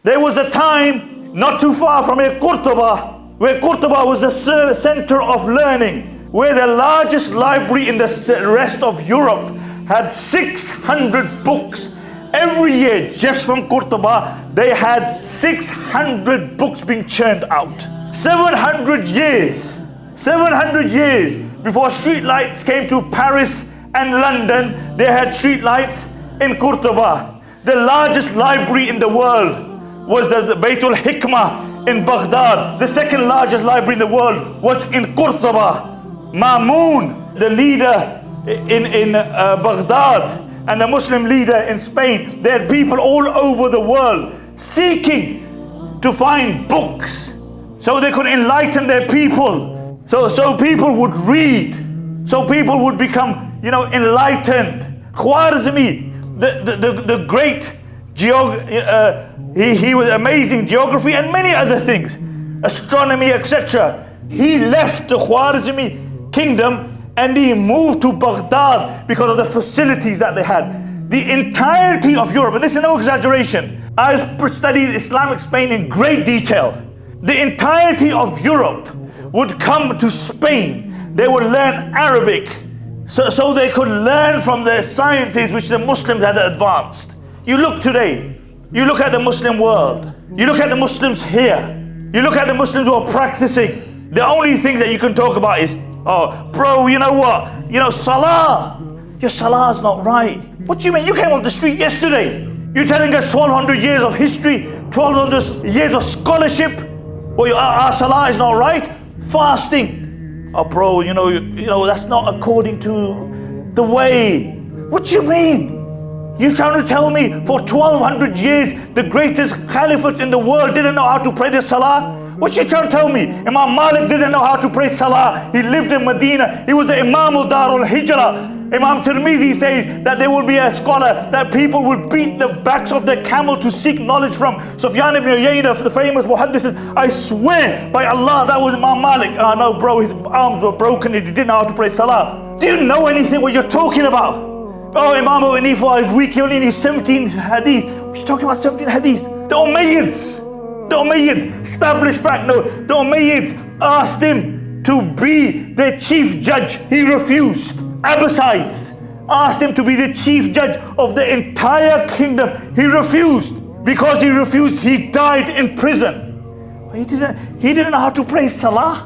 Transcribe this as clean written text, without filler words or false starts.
There was a time not too far from here, Qurtuba, where Qurtuba was the center of learning, where the largest library in the rest of Europe had 600 books. Every year, just from Qurtuba, they had 600 books being churned out. 700 years before street lights came to Paris and London, they had street lights in Qurtuba. The largest library in the world was the Baytul Hikmah in Baghdad. The second largest library in the world was in Qurtuba. Mamun, the leader in Baghdad, and the Muslim leader in Spain, they had people all over the world seeking to find books so they could enlighten their people. So people would read, so people would become, enlightened. Khwarizmi, the great he was amazing geography and many other things, astronomy, etc. He left the Khwarizmi kingdom and he moved to Baghdad because of the facilities that they had. The entirety of Europe, and this is no exaggeration, I studied Islamic Spain in great detail. The entirety of Europe would come to Spain. They would learn Arabic so they could learn from the sciences which the Muslims had advanced. You look today, you look at the Muslim world, you look at the Muslims here, you look at the Muslims who are practicing, the only thing that you can talk about is, oh, bro, you know what? Salah. Your salah is not right. What do you mean? You came off the street yesterday. You're telling us 1200 years of history, 1200 years of scholarship. Well, our salah is not right. Fasting. Oh, bro, that's not according to the way. What do you mean? You're trying to tell me for 1200 years the greatest caliphates in the world didn't know how to pray the salah? What you trying to tell me? Imam Malik didn't know how to pray salah. He lived in Medina. He was the Imam of Darul Hijrah. Imam Tirmidhi says that there will be a scholar that people will beat the backs of the camel to seek knowledge from. Sufyan ibn Uyayna, the famous muhaddis, I swear by Allah that was Imam Malik. Oh no, bro, his arms were broken. He didn't know how to pray salah. Do you know anything what you're talking about? Oh, Imam Abu Hanifa is weak. He only needs 17 hadith. What are you talking about 17 hadith? The Umayyads, established fact, no. The Umayyads asked him to be their chief judge. He refused. Abbasides asked him to be the chief judge of the entire kingdom. He refused. Because he refused, he died in prison. He didn't know how to pray salah.